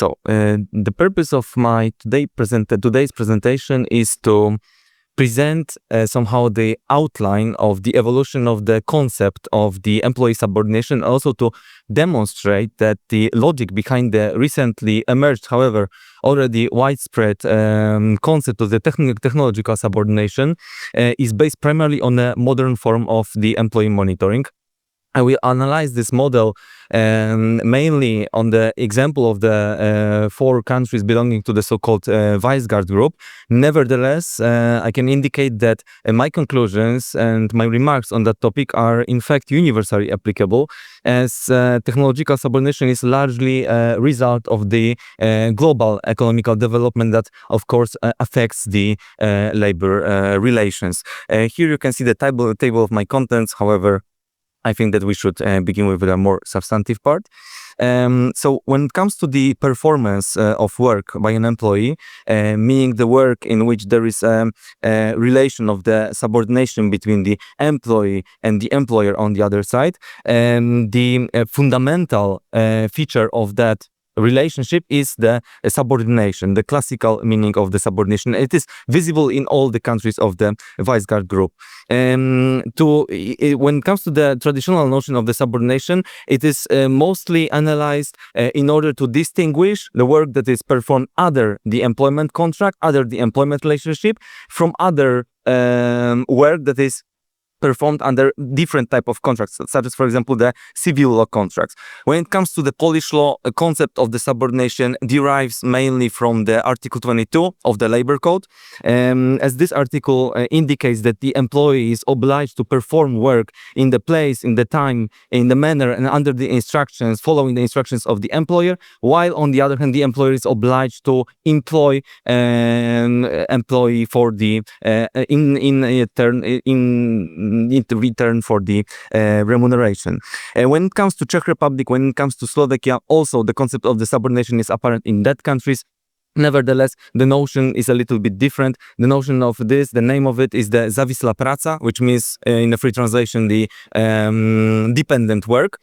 The purpose of my today's presentation is to present somehow the outline of the evolution of the concept of the employee subordination, also to demonstrate that the logic behind the recently emerged, however, already widespread concept of the technological subordination is based primarily on a modern form of the employee monitoring. I will analyze this model mainly on the example of the 4 countries belonging to the so-called Weisgard group. Nevertheless, I can indicate that my conclusions and my remarks on that topic are in fact universally applicable, as technological subordination is largely a result of the global economical development that, of course, affects the labor relations. Here you can see the table of my contents. However, I think that we should begin with a more substantive part. So when it comes to the performance of work by an employee, meaning the work in which there is a relation of the subordination between the employee and the employer on the other side, the fundamental feature of that relationship is the subordination, the classical meaning of the subordination. It is visible in all the countries of the Weisgard group. When it comes to the traditional notion of the subordination, it is mostly analyzed in order to distinguish the work that is performed under the employment contract, under the employment relationship, from other work that is performed under different type of contracts, such as, for example, the civil law contracts. When it comes to the Polish law, a concept of the subordination derives mainly from the Article 22 of the Labor Code, as this article indicates that the employee is obliged to perform work in the place, in the time, in the manner, and under the instructions, following the instructions of the employer, while on the other hand, the employer is obliged to employ an employee for the in return for the remuneration. When it comes to Czech Republic, when it comes to Slovakia, also the concept of the subordination is apparent in that countries. Nevertheless, the notion is a little bit different. The notion of this, the name of it is the závislá práca, which means in a free translation, the dependent work.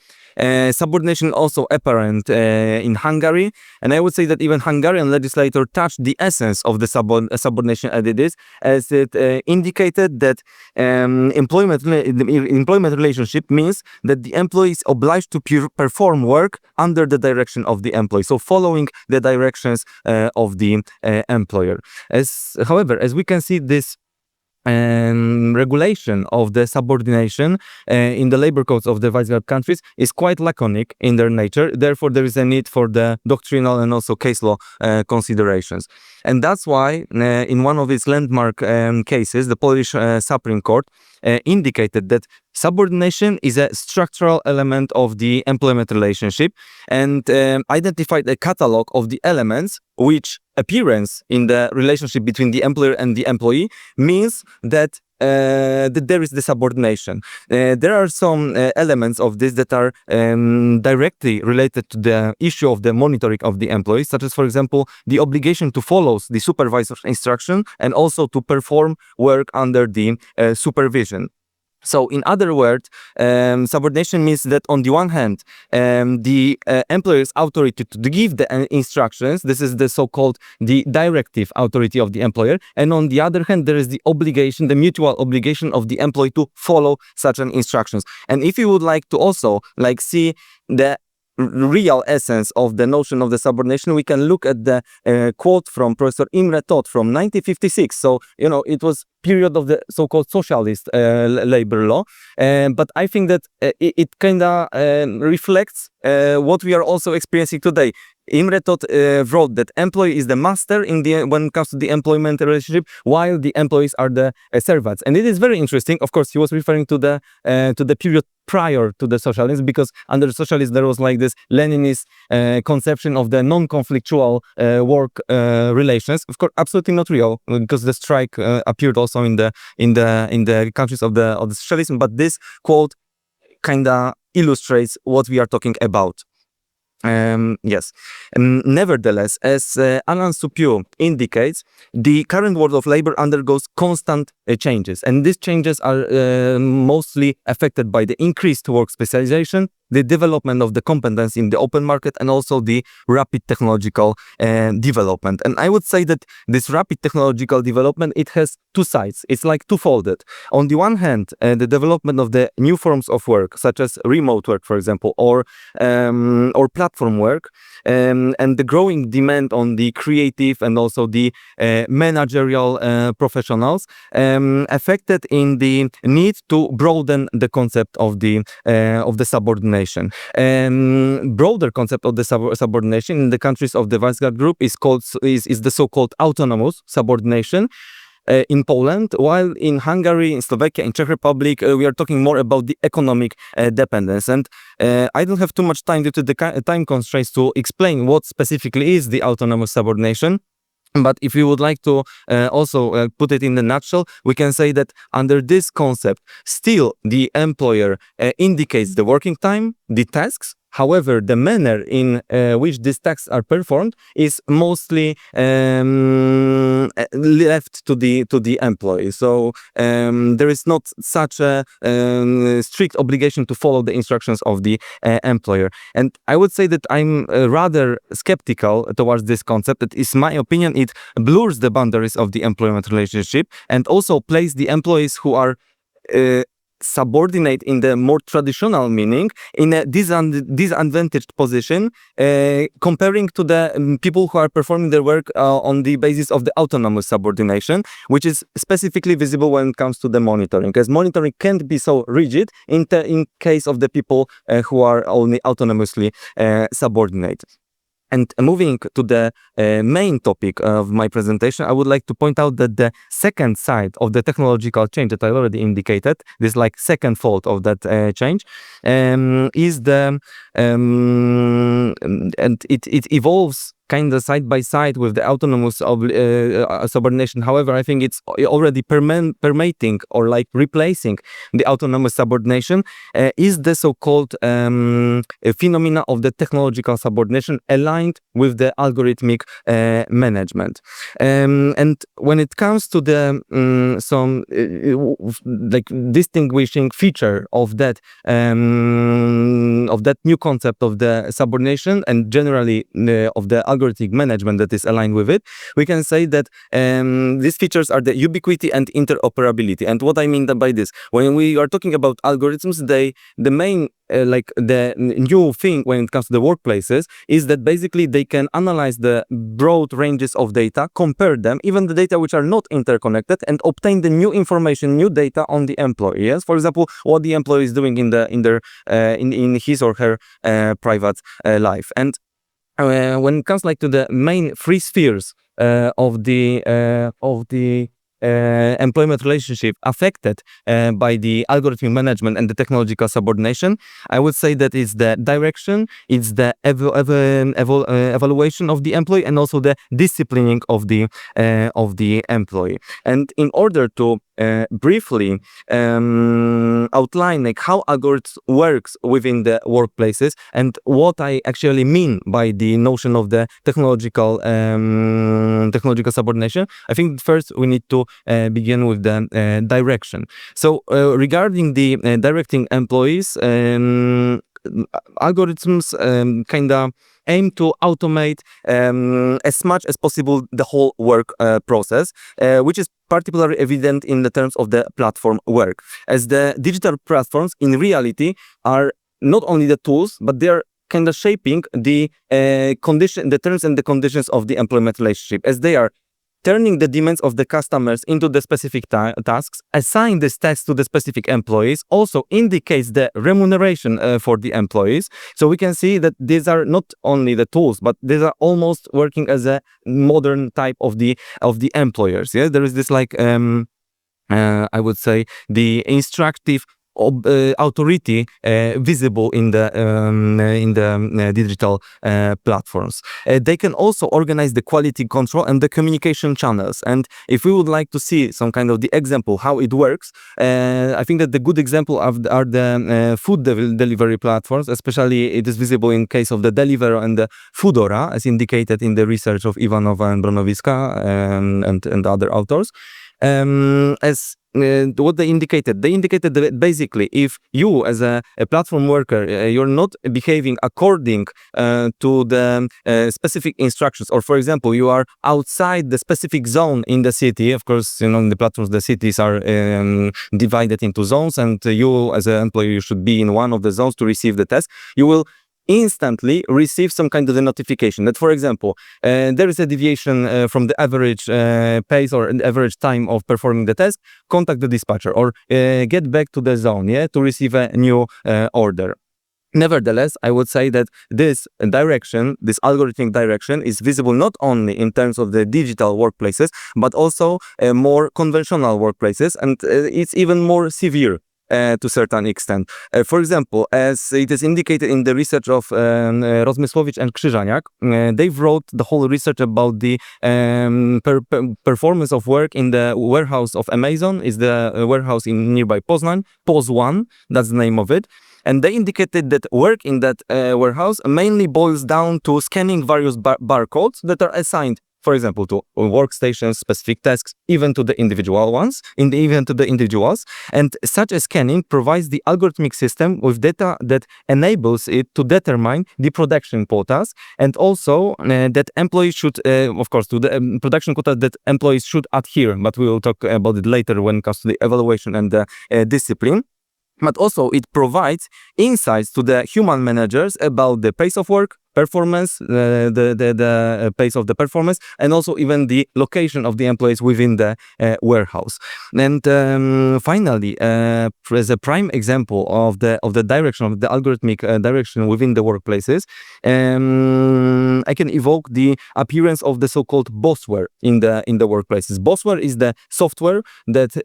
Subordination also apparent in Hungary, and I would say that even Hungarian legislator touched the essence of the subordination as it is, as it indicated that employment relationship means that the employee is obliged to perform work under the direction of the employee, so following the directions of the employer. However, as we can see, this regulation of the subordination in the labor codes of the Weisgard countries is quite laconic in their nature. Therefore, there is a need for the doctrinal and also case law considerations. And that's why in one of its landmark cases, the Polish Supreme Court indicated that subordination is a structural element of the employment relationship, and identified a catalog of the elements which appearance in the relationship between the employer and the employee means that there is the subordination. There are some elements of this that are directly related to the issue of the monitoring of the employees, such as, for example, the obligation to follow the supervisor's instruction and also to perform work under the supervision. So, in other words, subordination means that on the one hand, the employer's authority to give the instructions, this is the so-called the directive authority of the employer, and on the other hand, there is the obligation, the mutual obligation of the employee to follow such an instructions. And if you would like to also see the real essence of the notion of the subordination, we can look at the quote from Professor Imre Todt from 1956. So, it was period of the so-called socialist labor law. But I think that it kind of reflects what we are also experiencing today. Imre Todt wrote that employee is the master when it comes to the employment relationship, while the employees are the servants. And it is very interesting. Of course, he was referring to the period prior to the socialism, because under socialism there was this Leninist conception of the non-conflictual work relations. Of course, absolutely not real, because the strike appeared also in the countries of the socialism. But this quote kind of illustrates what we are talking about. Yes. Nevertheless, as Alan Supiu indicates, the current world of labor undergoes constant changes, and these changes are mostly affected by the increased work specialization, the development of the competence in the open market and also the rapid technological development. And I would say that this rapid technological development, it has two sides. It's like two-folded. On the one hand, the development of the new forms of work, such as remote work, for example, or platform work, and the growing demand on the creative and also the managerial professionals, affected in the need to broaden the concept of the subordination. Broader concept of the subordination in the countries of the Weisgard group is the so-called autonomous subordination. In Poland, while in Hungary, in Slovakia, in Czech Republic, we are talking more about the economic dependence. And I don't have too much time due to the time constraints to explain what specifically is the autonomous subordination. But if you would like to also put it in a nutshell, we can say that under this concept, still the employer indicates the working time, the tasks. However, the manner in which these tasks are performed is mostly left to the employee. So there is not such a strict obligation to follow the instructions of the employer. And I would say that I'm rather skeptical towards this concept. That is my opinion. It blurs the boundaries of the employment relationship and also places the employees who are subordinate in the more traditional meaning in a disadvantaged position comparing to the people who are performing their work on the basis of the autonomous subordination, which is specifically visible when it comes to the monitoring, because monitoring can't be so rigid in case of the people who are only autonomously subordinate. And moving to the main topic of my presentation, I would like to point out that the second side of the technological change that I already indicated, this like second fold of that change, is the and it evolves kind of side by side with the autonomous subordination. However, I think it's already permeating or like replacing the autonomous subordination is the so-called phenomena of the technological subordination aligned with the algorithmic management. And when it comes to the some like distinguishing feature of that new concept of the subordination and generally of the algorithmic management that is aligned with it, we can say that these features are the ubiquity and interoperability. And what I mean by this, when we are talking about algorithms, the main like the new thing when it comes to the workplaces is that basically they can analyze the broad ranges of data, compare them, even the data which are not interconnected, and obtain the new information, new data on the employee. Yes, for example, what the employee is doing in his or her private life. And when it comes like to the main three spheres of the employment relationship affected by the algorithmic management and the technological subordination, I would say that it's the direction, it's the evaluation of the employee, and also the disciplining of the employee. And in order to briefly outline like how algorithms works within the workplaces and what I actually mean by the notion of the technological subordination, I think first we need to begin with the direction. So regarding the directing employees, algorithms kind of aim to automate as much as possible the whole work process, which is particularly evident in the terms of the platform work, as the digital platforms in reality are not only the tools, but they are kind of shaping the the terms and the conditions of the employment relationship, as they are turning the demands of the customers into the specific tasks, assign this task to the specific employees, also indicates the remuneration for the employees. So we can see that these are not only the tools, but these are almost working as a modern type of the employers. Yeah, there is this like I would say the instructive authority visible in the digital platforms. They can also organize the quality control and the communication channels. And if we would like to see some kind of the example how it works, I think that the good example are the food delivery platforms. Especially it is visible in case of the Deliveroo and the Foodora, as indicated in the research of Ivanova and Bronowiska and other authors. As what they indicated that basically if you as a platform worker, you're not behaving according to the specific instructions, or for example, you are outside the specific zone in the city. Of course, in the platforms, the cities are divided into zones, and you as an employee, you should be in one of the zones to receive the test. You will instantly receive some kind of a notification that, for example, there is a deviation from the average pace or an average time of performing the test. Contact the dispatcher or get back to the zone, to receive a new order. Nevertheless, I would say that this direction, this algorithmic direction, is visible not only in terms of the digital workplaces, but also more conventional workplaces, and it's even more severe to a certain extent. For example, as it is indicated in the research of Rozmysłowicz and Krzyżaniak, they wrote the whole research about the performance of work in the warehouse of Amazon. Is the warehouse in nearby Poznań, POZ1, that's the name of it. And they indicated that work in that warehouse mainly boils down to scanning various barcodes that are assigned, for example, to workstations, specific tasks, even to the individual ones, even to the individuals. And such a scanning provides the algorithmic system with data that enables it to determine the production quotas, and also that employees should, of course, to the production quota that employees should adhere. But we will talk about it later when it comes to the evaluation and the discipline. But also it provides insights to the human managers about the pace of work, performance, the pace of the performance, and also even the location of the employees within the warehouse. And finally, as a prime example of the direction of the algorithmic direction within the workplaces, I can evoke the appearance of the so-called bossware in the workplaces. Bossware is the software that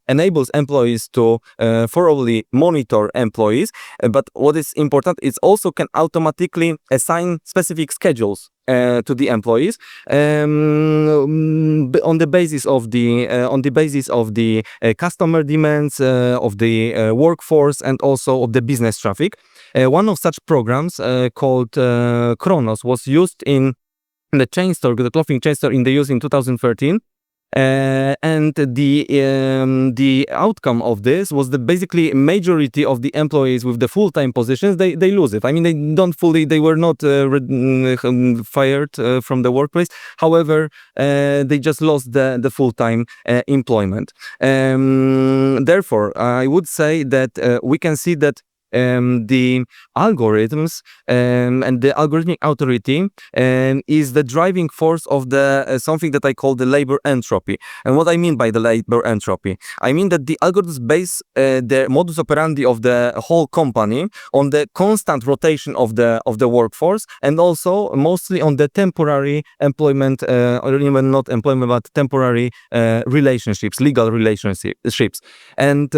enables employees to thoroughly monitor employees. But what is important, it also can automatically assign specific schedules to the employees on the basis of the customer demands of the workforce, and also of the business traffic. One of such programs called Kronos was used in the chain store, the clothing chain store, in the use in 2013. And the outcome of this was that basically majority of the employees with the full-time positions, they lose it. I mean, they were not fired from the workplace. However, they just lost the full-time employment. Therefore, I would say that we can see that the algorithms and the algorithmic authority is the driving force of the something that I call the labor entropy. And what I mean by the labor entropy, I mean that the algorithms base their modus operandi of the whole company on the constant rotation of the workforce, and also mostly on the temporary employment, or even not employment, but temporary relationships, legal relationships. And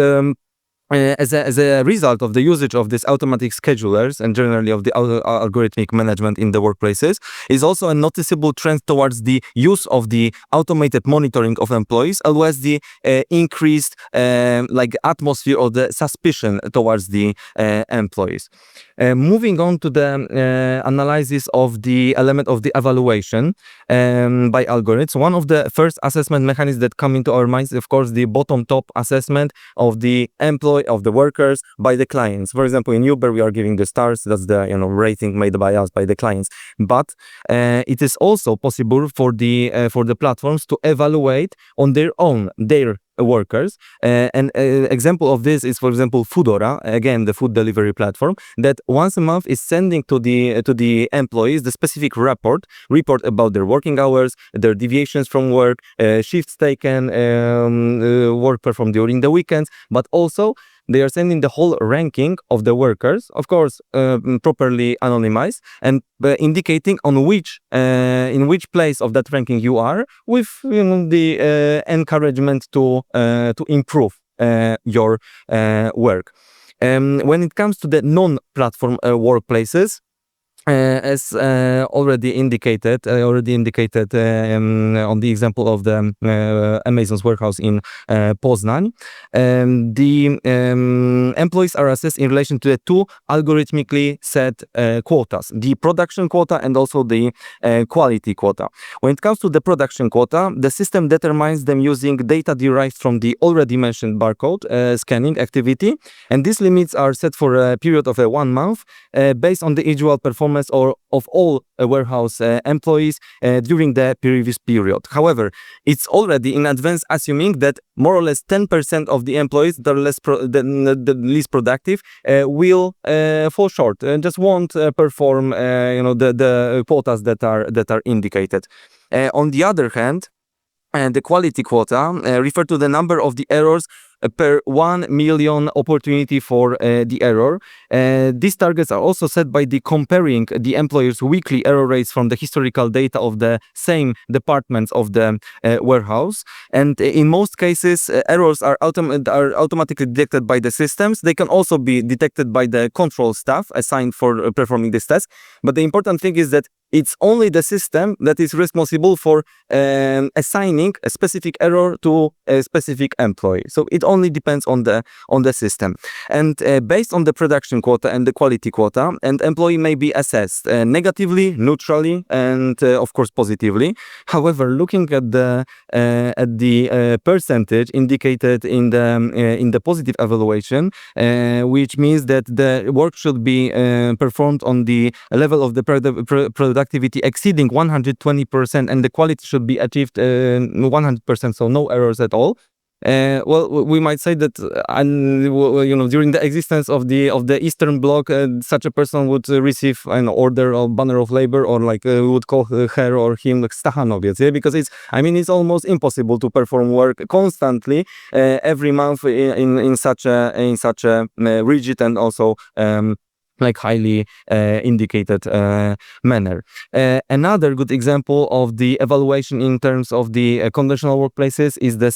as a result of the usage of these automatic schedulers and generally of the algorithmic management in the workplaces, is also a noticeable trend towards the use of the automated monitoring of employees, as well as the increased atmosphere or the suspicion towards the employees. Moving on to the analysis of the element of the evaluation by algorithms, one of the first assessment mechanisms that come into our minds is, of course, the bottom-top assessment of the employee, of the workers, by the clients. For example, in Uber, we are giving the stars. That's the rating made by us, by the clients. But it is also possible for the platforms to evaluate on their own their workers. An example of this is, for example, Foodora, again the food delivery platform, that once a month is sending to the employees the specific report about their working hours, their deviations from work, shifts taken, work performed during the weekends, but also they are sending the whole ranking of the workers, of course, properly anonymized, and indicating on which in which place of that ranking you are, with the encouragement to improve your work. When it comes to the non-platform workplaces, as already indicated on the example of the Amazon's warehouse in Poznań, the employees are assessed in relation to the two algorithmically set quotas, the production quota and also the quality quota. When it comes to the production quota, the system determines them using data derived from the already mentioned barcode scanning activity, and these limits are set for a period of 1 month based on the individual performance or of all warehouse employees during the previous period. However, it's already in advance assuming that more or less 10% of the employees that are the least productive will fall short and just won't perform the quotas that are indicated. On the other hand, the quality quota refer to the number of the errors per 1 million opportunity for the error. These targets are also set by the comparing the employer's weekly error rates from the historical data of the same departments of the warehouse. And in most cases, errors are automatically detected by the systems. They can also be detected by the control staff assigned for performing this test. But the important thing is that it's only the system that is responsible for assigning a specific error to a specific employee. So it only depends on the system. And based on the production quota and the quality quota, an employee may be assessed negatively, neutrally, and of course positively. However, looking at the percentage indicated in the positive evaluation, which means that the work should be performed on the level of the productivity exceeding 120%, and the quality should be achieved 100%, so no errors at all. Well, we might say that during the existence of the Eastern Bloc, such a person would receive an order or banner of labor, or like we would call her or him like Stachanowiec, yeah? Because it's almost impossible to perform work constantly every month in such a rigid and also like highly indicated manner. Another good example of the evaluation in terms of the conventional workplaces is the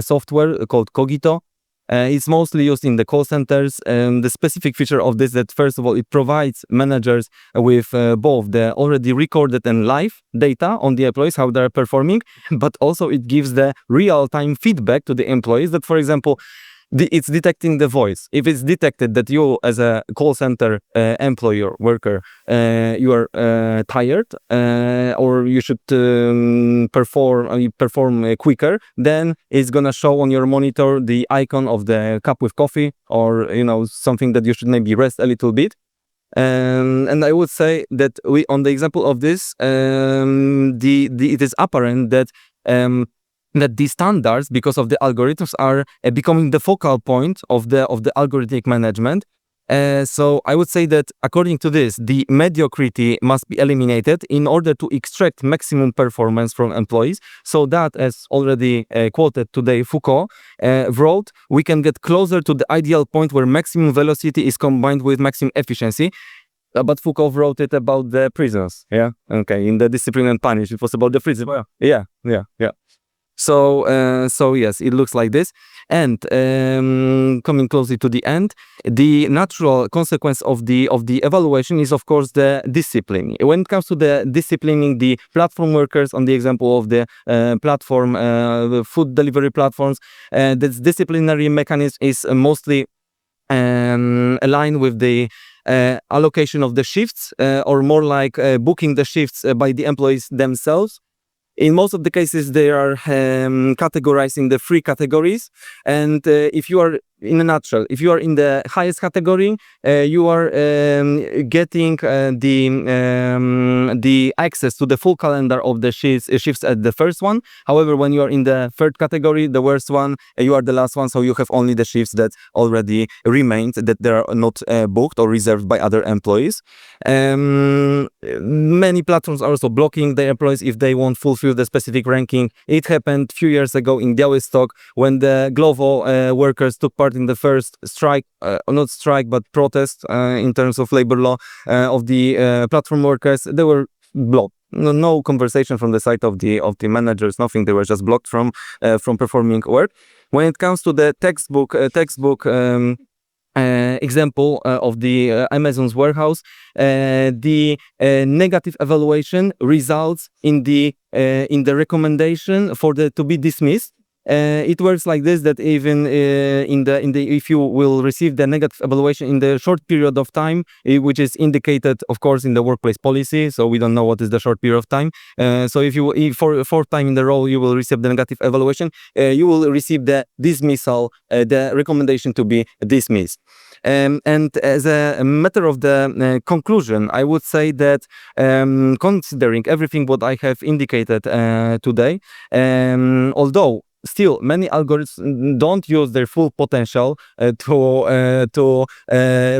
software called Cogito. It's mostly used in the call centers. The specific feature of this that, first of all, it provides managers with both the already recorded and live data on the employees, how they're performing, but also it gives the real-time feedback to the employees that, for example, it's detecting the voice. If it's detected that you, as a call center employer, worker, you are tired, or you should perform quicker, then it's gonna show on your monitor the icon of the cup with coffee, or something that you should maybe rest a little bit. And I would say that on the example of this, it is apparent that these standards, because of the algorithms, are becoming the focal point of the algorithmic management. So I would say that according to this, the mediocrity must be eliminated in order to extract maximum performance from employees, so that, as already quoted today, Foucault wrote, we can get closer to the ideal point where maximum velocity is combined with maximum efficiency. But Foucault wrote it about the prisons. Yeah. Okay. In the Discipline and Punish, it was about the prison. Yeah. So yes, it looks like this. And coming closely to the end, the natural consequence of the evaluation is, of course, the discipline. When it comes to the disciplining the platform workers, on the example of the platform, the food delivery platforms, this disciplinary mechanism is mostly aligned with the allocation of the shifts, or more like booking the shifts by the employees themselves. In most of the cases, they are categorized in the 3 categories. And if you are, in a nutshell, if you are in the highest category, you are getting the access to the full calendar of the shifts at the first one. However, when you are in the 3rd category, the worst one, you are the last one, so you have only the shifts that already remained, that they are not booked or reserved by other employees. Many platforms are also blocking their employees if they won't fulfill the specific ranking. It happened a few years ago in Białystok when the Glovo workers took part in the first strike, not strike, but protest in terms of labor law of the platform workers. They were blocked. No conversation from the side of the managers, nothing. They were just blocked from performing work. When it comes to the textbook example of the Amazon's warehouse, the negative evaluation results in the recommendation for to be dismissed. It works like this: that even if you will receive the negative evaluation in the short period of time, which is indicated, of course, in the workplace policy. So we don't know what is the short period of time. So if for a fourth time in the row you will receive the negative evaluation, you will receive the dismissal, the recommendation to be dismissed. And as a matter of the conclusion, I would say that considering everything what I have indicated today, although still many algorithms don't use their full potential to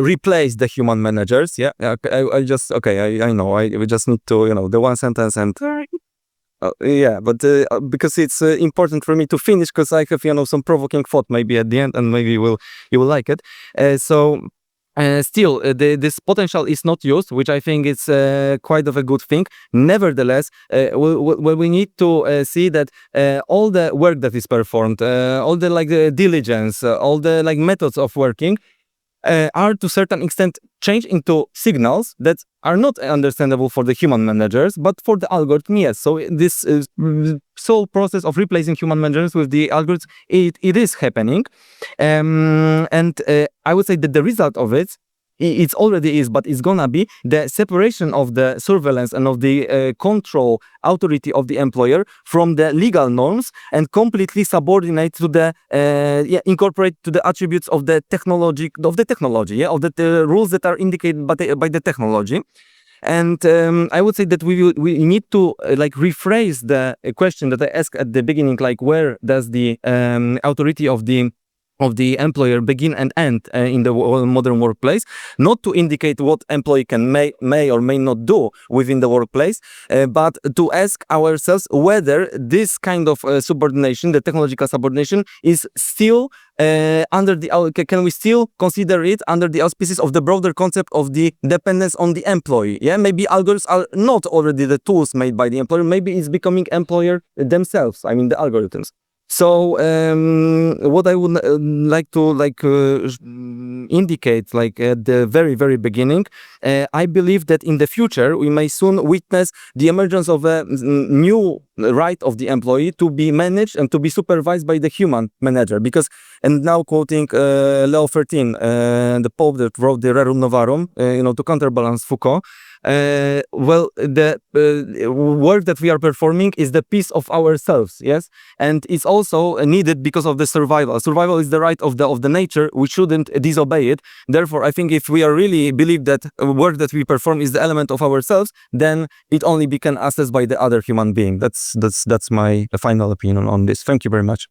replace the human managers. Yeah, I know. We just need to the one sentence and yeah, but because it's important for me to finish, because I have some provoking thought maybe at the end, and maybe you will like it. Still, this potential is not used, which I think is quite of a good thing. Nevertheless, we need to see that all the work that is performed, all the diligence, all the methods of working, are to a certain extent changed into signals that are not understandable for the human managers, but for the algorithm, yes. So this sole process of replacing human managers with the algorithms, it is happening. And I would say that the result of it already is, but it's gonna be the separation of the surveillance and of the control authority of the employer from the legal norms, and completely subordinate to the incorporate to the attributes of the technology, of the rules that are indicated by the technology. And I would say that we need to rephrase the question that I asked at the beginning, where does the authority of the employer begin and end in the modern workplace, not to indicate what employee may or may not do within the workplace, but to ask ourselves whether this kind of subordination, the technological subordination, is still can we still consider it under the auspices of the broader concept of the dependence on the employee? Yeah, maybe algorithms are not already the tools made by the employer. Maybe it's becoming employer themselves. I mean, the algorithms. So what I would like to indicate at the very beginning, I believe that in the future we may soon witness the emergence of a new right of the employee to be managed and to be supervised by the human manager. Because, and now quoting Leo XIII, the Pope that wrote the Rerum Novarum, to counterbalance Foucault, well, the work that we are performing is the peace of ourselves, yes, and it's also needed because of the survival. Survival is the right of the nature. We shouldn't disobey it. Therefore, I think if we are really believe that work that we perform is the element of ourselves, then it only can be assessed by the other human being. That's my final opinion on this. Thank you very much.